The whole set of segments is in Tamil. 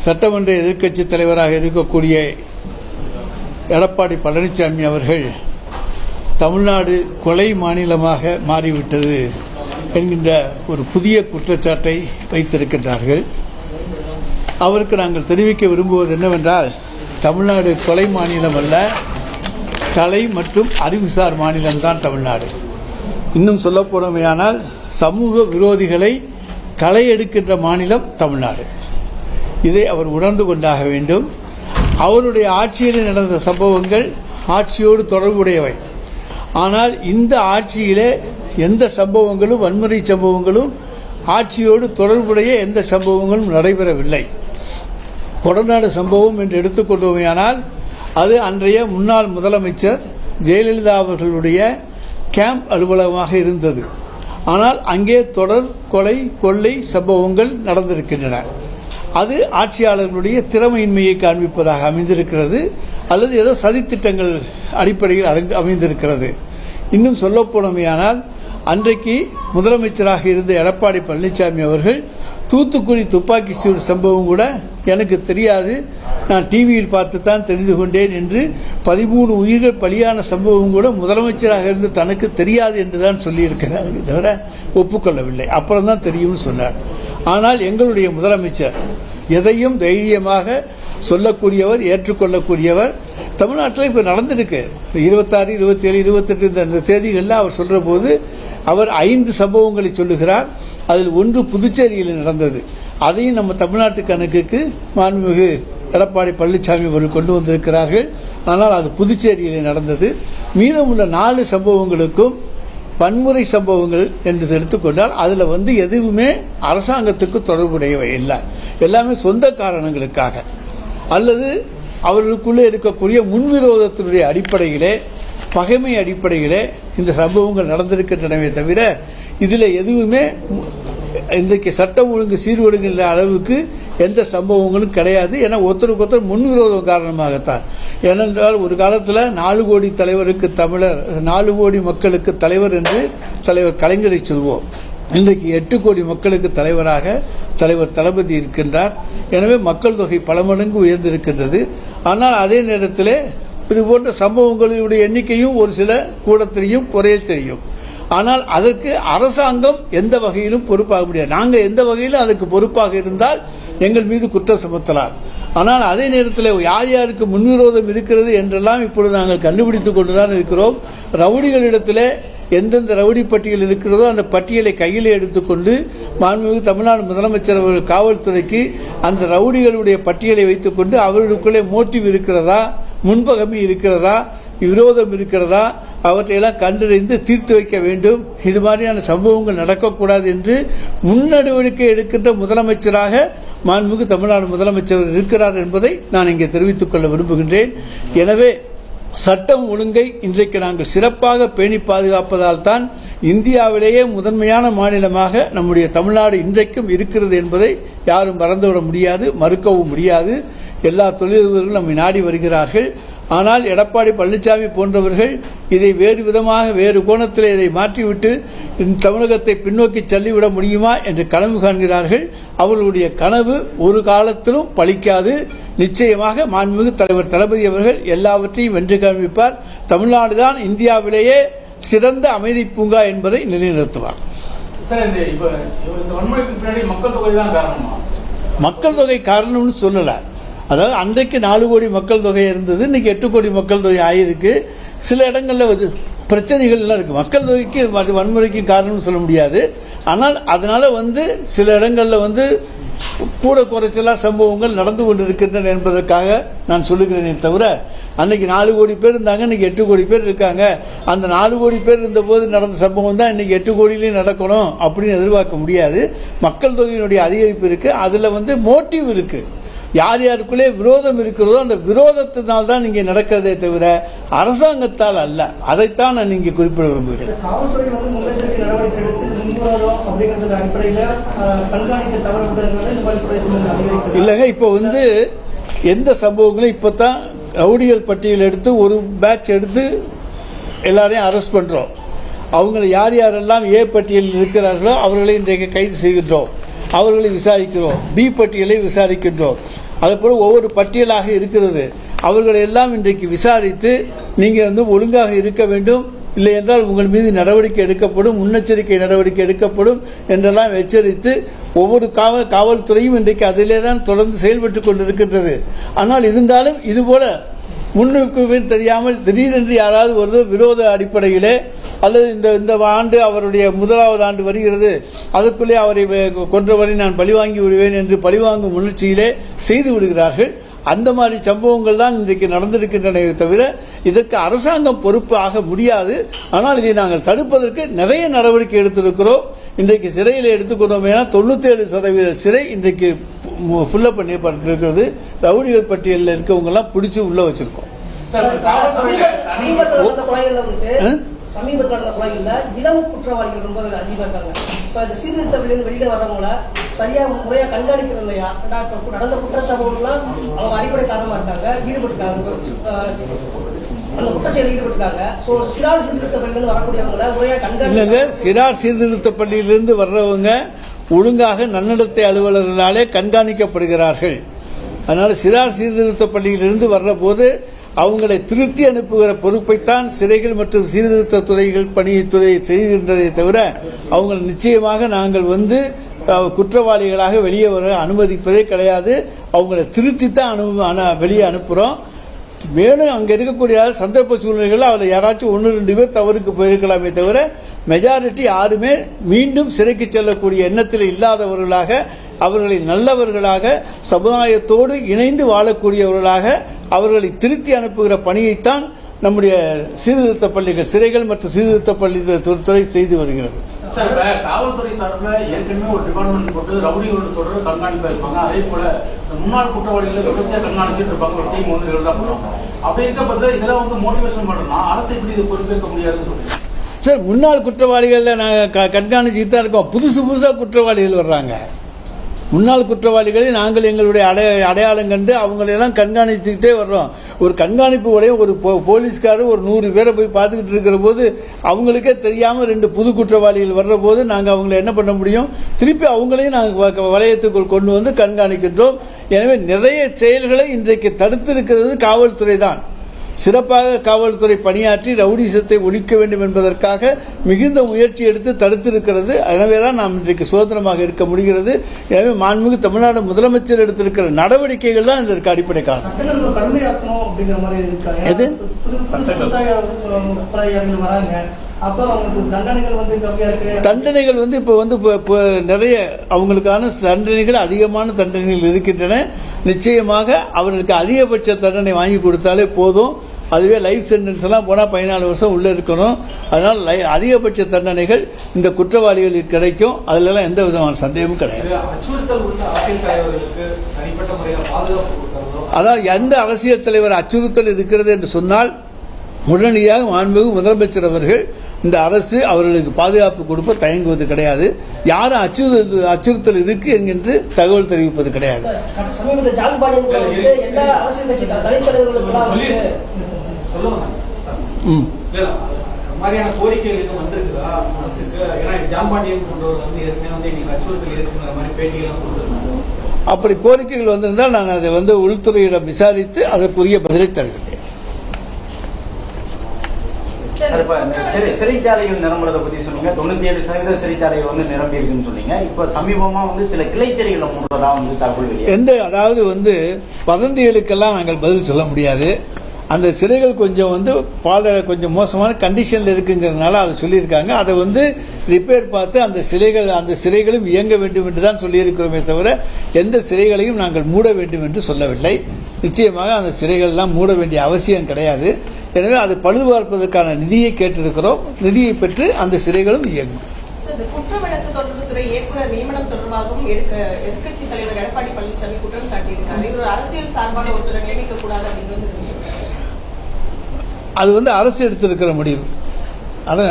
சட்டமன்ற எதிர்க்கட்சி தலைவராக இருக்கக்கூடிய எடப்பாடி பழனிசாமி அவர்கள் தமிழ்நாடு கொலை மாநிலமாக மாறிவிட்டது என்கின்ற ஒரு புதிய குற்றச்சாட்டை வைத்திருக்கின்றார்கள். அவருக்கு நாங்கள் தெரிவிக்க விரும்புவது என்னவென்றால், தமிழ்நாடு கொலை மாநிலம் அல்ல, கலை மற்றும் அறிவுசார் மாநிலம்தான் தமிழ்நாடு. இன்னும் சொல்லப்போனமையானால் சமூக விரோதிகளை களை எடுக்கின்ற மாநிலம் தமிழ்நாடு. இதை அவர் உணர்ந்து கொண்டாக வேண்டும். அவருடைய ஆட்சியில் நடந்த சம்பவங்கள் ஆட்சியோடு தொடர்புடையவை. ஆனால் இந்த ஆட்சியிலே எந்த சம்பவங்களும், வன்முறை சம்பவங்களும் ஆட்சியோடு தொடர்புடைய எந்த சம்பவங்களும் நடைபெறவில்லை. கொடநாடு சம்பவம் என்று எடுத்துக்கொண்டோமையானால் அது அன்றைய முன்னாள் முதலமைச்சர் ஜெயலலிதா அவர்களுடைய கேம்ப் அலுவலகமாக இருந்தது. ஆனால் அங்கே தொடர் கொலை கொள்ளை சம்பவங்கள் நடந்திருக்கின்றன. அது ஆட்சியாளர்களுடைய திறமையின்மையை காண்பிப்பதாக அமைந்திருக்கிறது, அல்லது ஏதோ சதித்திட்டங்கள் அடிப்படையில் அமைந்திருக்கிறது. இன்னும் சொல்லப்போனமையானால் அன்றைக்கு முதலமைச்சராக இருந்த எடப்பாடி பழனிசாமி அவர்கள் தூத்துக்குடி துப்பாக்கி சூடு சம்பவம் கூட எனக்கு தெரியாது, நான் டிவியில் பார்த்து தான் தெரிந்து கொண்டேன் என்று 13 உயிர்கள் பலியான சம்பவம் கூட முதலமைச்சராக இருந்து தனக்கு தெரியாது என்றுதான் சொல்லியிருக்கிறார், தவிர ஒப்புக்கொள்ளவில்லை. அப்புறம் தான் தெரியும்னு சொன்னார். ஆனால் எங்களுடைய முதலமைச்சர் எதையும் தைரியமாக சொல்லக்கூடியவர், ஏற்றுக்கொள்ளக்கூடியவர். தமிழ்நாட்டில் இப்போ நடந்திருக்கு 26, 27, 28 இந்த தேதிகளில் அவர் சொல்கிற போது அவர் 5 சம்பவங்களை சொல்லுகிறார். அதில் ஒன்று புதுச்சேரியில் நடந்தது. அதையும் நம்ம தமிழ்நாட்டு கணக்குக்கு மாண்புமிகு எடப்பாடி பழனிசாமி அவர்கள் கொண்டு வந்திருக்கிறார்கள். ஆனால் அது புதுச்சேரியில் நடந்தது. மீதமுள்ள 4 சம்பவங்களுக்கும் வன்முறை சம்பவங்கள் என்று எடுத்துக்கொண்டால் அதில் எதுவுமே அரசாங்கத்துக்கு தொடர்புடையவை இல்லை. எல்லாமே சொந்த காரணங்களுக்காக அல்லது அவர்களுக்குள்ளே இருக்கக்கூடிய முன்விரோதத்தினுடைய அடிப்படையிலே, பகைமை அடிப்படையிலே இந்த சம்பவங்கள் நடந்திருக்கின்றனவே தவிர இதில் எதுவுமே இன்றைக்கு சட்டம் ஒழுங்கு சீர்கொடுங்கிற அளவுக்கு எந்த சம்பவங்களும் கிடையாது. ஏன்னா ஒருத்தருக்கு ஒருத்தர் முன்விரோதம் காரணமாகத்தான். ஏனென்றால் ஒரு காலத்தில் 4 கோடி தலைவருக்கு தமிழர், 4 கோடி மக்களுக்கு தலைவர் என்று தலைவர் கலைஞரை சொல்வோம். இன்றைக்கு 8 கோடி மக்களுக்கு தலைவராக தலைவர் தளபதி இருக்கின்றார். எனவே மக்கள் தொகை பல மடங்கு உயர்ந்திருக்கின்றது. ஆனால் அதே நேரத்தில் இதுபோன்ற சம்பவங்களுடைய எண்ணிக்கையும் ஒரு சில கூட தெரியும், குறைய தெரியும். ஆனால் அதற்கு அரசாங்கம் எந்த வகையிலும் பொறுப்பாக முடியாது. நாங்கள் எந்த வகையிலும் அதுக்கு பொறுப்பாக இருந்தால் எங்கள் மீது குற்றம் சுமத்தலாம். ஆனால் அதே நேரத்தில் யார் யாருக்கு முன்விரோதம் இருக்கிறது என்றெல்லாம் இப்பொழுது நாங்கள் கண்டுபிடித்துக் கொண்டுதான் இருக்கிறோம். ரவுடிகளிடத்தில் எந்தெந்த ரவுடி பட்டியல் இருக்கிறதோ அந்த பட்டியலை கையில் எடுத்துக்கொண்டு மாண்புமிகு தமிழ்நாடு முதலமைச்சர் அவர்கள் காவல்துறைக்கு அந்த ரவுடிகளுடைய பட்டியலை வைத்துக்கொண்டு அவர்களுக்குள்ளே மோட்டிவ் இருக்கிறதா, முன்பகமை இருக்கிறதா, விரோதம் இருக்கிறதா, அவற்றையெல்லாம் கண்டறிந்து தீர்த்து வைக்க வேண்டும். இது மாதிரியான சம்பவங்கள் நடக்கக்கூடாது என்று முன்னெடுவடிக்கை எடுக்கின்ற முதலமைச்சராக மாண்புமிகு தமிழ்நாடு முதலமைச்சர் இருக்கிறார் என்பதை நான் இங்கே தெரிவித்துக் கொள்ள விரும்புகின்றேன். எனவே சட்டம் ஒழுங்கை இன்றைக்கு நாங்கள் சிறப்பாக பேணி பாதுகாப்பதால் தான் இந்தியாவிலேயே முதன்மையான மாநிலமாக நம்முடைய தமிழ்நாடு இன்றைக்கும் இருக்கிறது என்பதை யாரும் மறந்துவிட முடியாது, மறுக்கவும் முடியாது. எல்லா தொழிலதிபர்களும் நம்மை நாடி வருகிறார்கள். ஆனால் எடப்பாடி பழனிசாமி போன்றவர்கள் இதை வேறு விதமாக, வேறு கோணத்தில் இதை மாற்றிவிட்டு தமிழகத்தை பின்னோக்கி தள்ளிவிட முடியுமா என்று கனவு காண்கிறார்கள். அவர்களுடைய கனவு ஒரு காலத்திலும் பலிக்காது. நிச்சயமாக மாண்புமிகு தலைவர் தளபதி அவர்கள் எல்லாவற்றையும் வென்று காண்பிப்பார். தமிழ்நாடுதான் இந்தியாவிலேயே சிறந்த அமைதி பூங்கா என்பதை நிலைநிறுத்துவார். மக்கள் தொகை காரணம்னு சொல்லல. அதாவது அன்றைக்கு 4 கோடி மக்கள் தொகை இருந்தது, இன்னைக்கு 8 கோடி மக்கள் தொகை ஆயிருக்கு. சில இடங்களில் பிரச்சனைகள் எல்லாம் இருக்கு. மக்கள் தொகைக்கு வன்முறைக்கு காரணம்னு சொல்ல முடியாது. ஆனால் அதனால சில இடங்களில் கூட குறைச்சலா சம்பவங்கள் நடந்து கொண்டிருக்கின்றன என்பதற்காக நான் சொல்லுகிறேனே தவிர, அன்னைக்கு 4 கோடி பேர் இருந்தாங்க, இன்னைக்கு 8 கோடி பேர் இருக்காங்க. அந்த 4 கோடி பேர் இருந்த போது நடந்த சம்பவம் தான் இன்னைக்கு 8 கோடியிலையும் நடக்கணும் அப்படின்னு எதிர்பார்க்க முடியாது. மக்கள் தொகையினுடைய அதிகரிப்பு இருக்கு, அதுல மோட்டிவ் இருக்கு. யார் யாருக்குள்ளே விரோதம் இருக்கிறதோ அந்த விரோதத்தினால் தான் இங்கே நடக்கிறதே தவிர அரசாங்கத்தால் அல்ல. அதைத்தான் நான் இங்கே குறிப்பிட விரும்புகிறேன். இல்லைங்க, இப்போ எந்த சம்பவங்களும் இப்பதான் ரவுடிகள் பட்டியல் எடுத்து ஒரு பேட்ச் எடுத்து எல்லாரையும் அரெஸ்ட் பண்றோம். அவங்களை யார் யாரெல்லாம் ஏ பட்டியலில் இருக்கிறார்களோ அவர்களை இன்றைக்கு கைது செய்கின்றோம், அவர்களை விசாரிக்கிறோம், பி பட்டியலை விசாரிக்கின்றோம். அதுபோல் ஒவ்வொரு பட்டியலாக இருக்கிறது. அவர்களை எல்லாம் இன்றைக்கு விசாரித்து நீங்கள் ஒழுங்காக இருக்க வேண்டும், இல்லை என்றால் உங்கள் மீது நடவடிக்கை எடுக்கப்படும், முன்னெச்சரிக்கை நடவடிக்கை எடுக்கப்படும் என்றெல்லாம் எச்சரித்து ஒவ்வொரு காவல்துறையும் இன்றைக்கு அதிலே தான் தொடர்ந்து செயல்பட்டு கொண்டிருக்கின்றது. ஆனால் இருந்தாலும் இதுபோல முன்னுக்கு தெரியாமல் திடீரென்று யாராவது ஒரு விரோத அடிப்படையிலே அல்லது இந்த ஆண்டு அவருடைய முதலாவது ஆண்டு வருகிறது, அதற்குள்ளே அவரை கொன்றவரை நான் பழிவாங்கி விடுவேன் என்று பழிவாங்கும் முயற்சியிலே செய்து விடுகிறார்கள். அந்த மாதிரி சம்பவங்கள் தான் இன்றைக்கு நடந்திருக்கின்றன தவிர இதற்கு அரசாங்கம் பொறுப்பு ஆக முடியாது. ஆனால் இதை நாங்கள் தடுப்பதற்கு நிறைய நடவடிக்கை எடுத்திருக்கிறோம். இன்றைக்கு சிறையில் எடுத்துக்கொண்டோம். 97% சிறை இன்றைக்கு ஃபுல்லப் பண்ணப்பட்டிருக்கிறது. ரவுடிகள் பட்டியலில் இருக்கவங்க எல்லாம் பிடிச்சி உள்ள வச்சிருக்கோம். சமீபத்தில் நடந்த கொலைகளில் இளம் குற்றவாளிகள் ரொம்ப அதிகமாக இருக்காங்க. இப்போ இந்த சீர்திருத்தப்பள்ளியிலிருந்து வெளியில் வர்றவங்கள சரியாக முறையாக கண்காணிக்கிறது இல்லையா? நடந்த குற்றச்சம்பவங்கள்லாம் அவங்க அடிப்படை காரணமாக இருக்காங்க, ஈடுபட்டுருக்காங்க, அந்த குற்றச்செயலில் ஈடுபட்டுருக்காங்க. ஸோ சிறார் சீர்திருத்தப்பள்ளியிலிருந்து வரக்கூடியவங்கள முறையாக கண்காணிக்க சிறார் சீர்திருத்த பள்ளியிலிருந்து வர்றவங்க ஒழுங்காக நன்னடத்தை அலுவலர்களாலே கண்காணிக்கப்படுகிறார்கள். அதனால சிறார் சீர்திருத்த பள்ளியிலிருந்து வர்ற போது அவங்களை திருத்தி அனுப்புகிற பொறுப்பைத்தான் சிறைகள் மற்றும் சீர்திருத்த துறைகள் பணித்துறை செய்கின்றதை தவிர அவங்களை நிச்சயமாக நாங்கள் குற்றவாளிகளாக வெளியே வர அனுமதிப்பதே கிடையாது. அவங்களை திருத்தித்தான் வெளியே அனுப்புகிறோம். மேலும் அங்கே இருக்கக்கூடிய சந்தர்ப்ப சூழ்நிலைகள் அவரை யாராச்சும் 1-2 பேர் தவறுக்கு போயிருக்கலாமே தவிர மெஜாரிட்டி யாருமே மீண்டும் சிறைக்கு செல்லக்கூடிய எண்ணத்தில் இல்லாதவர்களாக, அவர்களை நல்லவர்களாக, சமுதாயத்தோடு இணைந்து வாழக்கூடியவர்களாக அவர்களை திருத்தி அனுப்புகிற பணியைத்தான் நம்முடைய சீர்திருத்த பள்ளிகள், சிறைகள் மற்றும் சீர்திருத்த பள்ளி துறை செய்து வருகிறது. காவல்துறை சார்பில் ஏற்கனவே ஒரு டிபார்ட்மெண்ட் போட்டு ரவுடிகளோட தொடர் கண்காணிப்பா இருப்பாங்க. அதே போல முன்னாள் குற்றவாளிகளை தொடர்ச்சியாக கண்காணிச்சுட்டு இருப்பாங்க. ஒரு டீம் தான் பண்ணுவாங்க. அப்படி இருக்க பார்த்தா இதெல்லாம் மோட்டிவேஷன் பண்ணணும்னா அரசு எப்படி இதை பொறுப்பேற்க முடியாதுன்னு சொல்லுங்க சார். முன்னாள் குற்றவாளிகளை நாங்கள் கண்காணிச்சுட்டு தான் இருக்கோம். புதுசாக குற்றவாளிகள் வர்றாங்க. முன்னாள் குற்றவாளிகளை நாங்கள் எங்களுடைய அடையாளம் கண்டு அவங்களெல்லாம் கண்காணிச்சுக்கிட்டே வர்றோம். ஒரு கண்காணிப்பு உடைய ஒரு போலீஸ்காரர் ஒரு 100 பேரை போய் பார்த்துக்கிட்டு இருக்கிற போது அவங்களுக்கே தெரியாமல் 2 புது குற்றவாளிகள் வர்ற போது நாங்கள் அவங்களை என்ன பண்ண முடியும்? திருப்பி அவங்களையும் நாங்கள் வளையத்துக்குள் கொண்டு வந்து கண்காணிக்கின்றோம். எனவே நிறைய செயல்களை இன்றைக்கு தடுத்திருக்கிறது காவல்துறை தான். சிறப்பாக காவல்துறை பணியாற்றி ரவுடிசத்தை ஒழிக்க வேண்டும் என்பதற்காக மிகுந்த முயற்சி எடுத்து தடுத்திருக்கிறது. எனவேதான் நாம் இன்றைக்கு சுதந்திரமாக இருக்க முடிகிறது. எனவே மாண்புமிகு தமிழ்நாடு முதலமைச்சர் எடுத்திருக்கிற நடவடிக்கைகள் தான் இதற்கு அடிப்படை காரணம். தண்டனைகள் இப்போ நிறைய அவங்களுக்கான தண்டனைகள், அதிகமான தண்டனைகள் இருக்கின்றன. நிச்சயமாக அவர்களுக்கு அதிகபட்ச தண்டனை வாங்கி கொடுத்தாலே போதும். அதுவே லைஃப் சென்டென்ஸ் எல்லாம் போனால் 14 வருஷம் உள்ளே இருக்கணும். அதனால் அதிகபட்ச தண்டனைகள் இந்த குற்றவாளிகளுக்கு கிடைக்கும். அதிலெல்லாம் எந்த விதமான சந்தேகமும் கிடையாது. அதாவது எந்த அரசியல் தலைவர் அச்சுறுத்தல் இருக்கிறது என்று சொன்னால் உடனடியாக மாண்புமிகு முதலமைச்சர் அவர்கள் இந்த அரசு அவர்களுக்கு பாதுகாப்பு கொடுப்ப தயங்குவது கிடையாது. யாரும் அச்சுறுத்தல் இருக்கு என்கின்ற தகவல் தெரிவிப்பது கிடையாது. அப்படி கோரிக்கைகள் வந்திருந்தால் நான் அதை உள்துறையிடம் விசாரித்து அதற்குரிய பதிலை தருகிறேன். சிறைச்சாலைகள் நிரம்புறதை பத்தி சொன்னீங்க. 97% சிறைச்சாலைகள் நிரம்பி இருக்குன்னு சொன்னீங்க. இப்ப சமீபமா சில கிளைச்செறிகளை மூடுறதா தகவல் எந்த அதாவது வதந்திகளுக்கெல்லாம் நாங்கள் பதில் சொல்ல முடியாது. அந்த சிறைகள் கொஞ்சம் கொஞ்சம் மோசமான கண்டிஷன்ல இருக்குங்கிறதுனால அதை சொல்லியிருக்காங்க. அதை ரிப்பேர் பார்த்து அந்த சிறைகளும் இயங்க வேண்டும் என்று தான் சொல்லியிருக்கிறோமே தவிர எந்த சிறைகளையும் நாங்கள் மூட வேண்டும் என்று சொல்லவில்லை. நிச்சயமாக அந்த சிறைகள் எல்லாம் மூட வேண்டிய அவசியம் கிடையாது. எனவே அது பழுதுபார்ப்பதற்கான நிதியை கேட்டிருக்கிறோம். நிதியை பெற்று அந்த சிறைகளும் இயங்கும். குற்ற வழக்கு தொடர்புத்துறை இயக்குநர் நியமனம் தொடர்பாகவும் எதிர்க்கட்சி தலைவர் எடப்பாடி பழனிசாமி குற்றம் சாட்டியிருக்காரு. இது ஒரு அரசியல் சார்பான ஒருத்தரை நியமிக்கக்கூடாது அப்படின்னு அது அரசு எடுத்திருக்கிற முடிவு.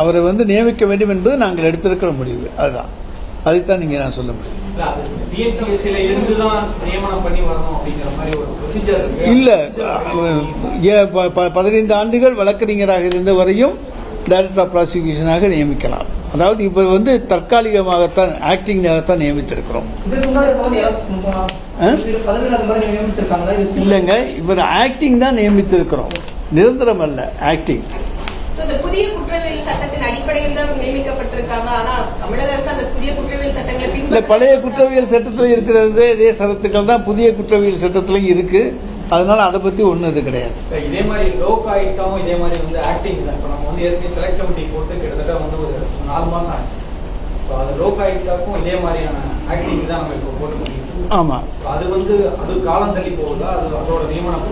அவரை நியமிக்க வேண்டும் என்பது நாங்கள் எடுத்திருக்கிற முடிவு. அதுதான், அதைத்தான் நீங்க நான் சொல்ல முடியும். இல்ல 15 ஆண்டுகள் வழக்கறிஞராக இருந்த வரையும் டைரக்டர் ஆஃப் ப்ராசிக்யூஷனாக நியமிக்கலாம். அதாவது இவர் வந்து தற்காலிகமாகத்தான் ஆக்டிங்காகத்தான் நியமித்திருக்கிறோம். இதுக்கு முன்னாடி பதவியில் அந்த மாதிரி நியமிச்சிருக்காங்களா? இல்லைங்க, இவர் ஆக்டிங் தான் நியமித்திருக்கிறோம், நிரந்தரம் அல்ல, ஆக்டிங். இந்த புதிய குற்றவியல் சட்டத்தின் அடிப்படையில் தான் நியமிக்கப்பட்டிருக்காங்க. ஆனா தமிழக அரசு அந்த புதிய குற்றவியல் சட்டங்களை இல்லை, பழைய குற்றவியல் சட்டத்தில் இருக்கிறது இதே சரத்துக்கள் தான் புதிய குற்றவியல் சட்டத்திலையும் இருக்கு. அதனால அதை பத்தி ஒன்றும் இது கிடையாது. இதே மாதிரி லோக் ஆயுக்தாவும் இதே மாதிரி வந்து ஆக்டிங் தான். இப்போ நம்ம வந்து ஏற்கனவே செலக்ட் கமிட்டி போட்டு கிட்டத்தட்ட வந்து ஒரு 4 மாசம் ஆச்சு. இப்போ அது லோக் ஆயுக்தாக்கும் இதே மாதிரியான ஆக்டிங் தான் நம்ம இப்போ போட்டு. ஆமா, அது வந்து அது காலம் தள்ளி போகுதா? அது அதோட நியமனம்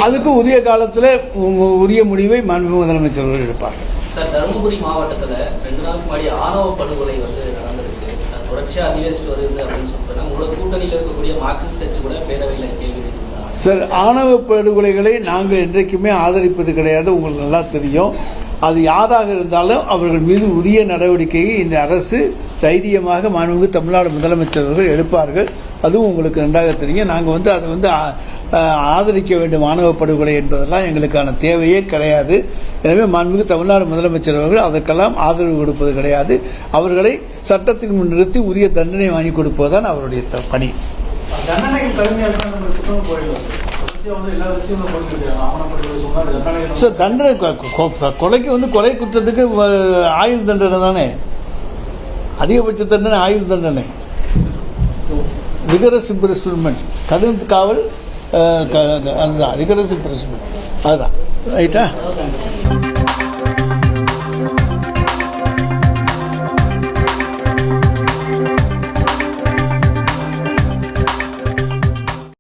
அதுக்கு உரிய காலத்தில் உரிய முடிவை மாண்புமிகு முதலமைச்சர் அவர்கள் எடுப்பார்கள். சார், தருமபுரி மாவட்டத்தில் 2 நாளுக்கு முன்னாடி ஆணவ படுகொலை வந்து நடந்திருக்கு. தொடர்ச்சியா அதிகரிச்சுட்டு வருது அப்படின்னு சொல்றாங்க. உங்களோட கூட்டணியில் இருக்கக்கூடிய மார்க்சிஸ்ட் கட்சி கூட பேரவையில் கேள்வி கேட்டிருந்தாங்க. சார், ஆணவ படுகொலைகளை நாங்கள் என்றைக்குமே ஆதரிப்பது கிடையாது, உங்களுக்கு நல்லா தெரியும். அது யாராக இருந்தாலும் அவர்கள் மீது உரிய நடவடிக்கையை இந்த அரசு தைரியமாக மாண்புமிகு தமிழ்நாடு முதலமைச்சர் அவர்கள் எடுப்பார்கள். அதுவும் உங்களுக்கு நன்றாக தெரியும். நாங்கள் வந்து அதை வந்து ஆதரிக்க வேண்டும் ஆணவ படுகொலை என்பதெல்லாம் எங்களுக்கான தேவையே கிடையாது. எனவே மாண்புமிகு தமிழ்நாடு முதலமைச்சர் அவர்கள் அதற்கெல்லாம் ஆதரவு கொடுப்பது கிடையாது. அவர்களை சட்டத்தின் முன் நிறுத்தி உரிய தண்டனை வாங்கி கொடுப்பதுதான் அவருடைய பணி. தண்டனைகள் கடுமையாக நம்ம குற்றம் போயிடலாம் வந்து எல்லா விஷயம் சார், தண்டனை கொலைக்கு வந்து கொலை குற்றத்துக்கு ஆயுள் தண்டனை தானே அதிகபட்ச தண்டனை, ஆயுள் தண்டனை. ரிகரஸ் இம்ப்ரெஸ்மெண்ட், கடும் காவல், அதுதான் ரிகரஸ் இம்ப்ரெஸ்மெண்ட், அதுதான் ரைட்டா.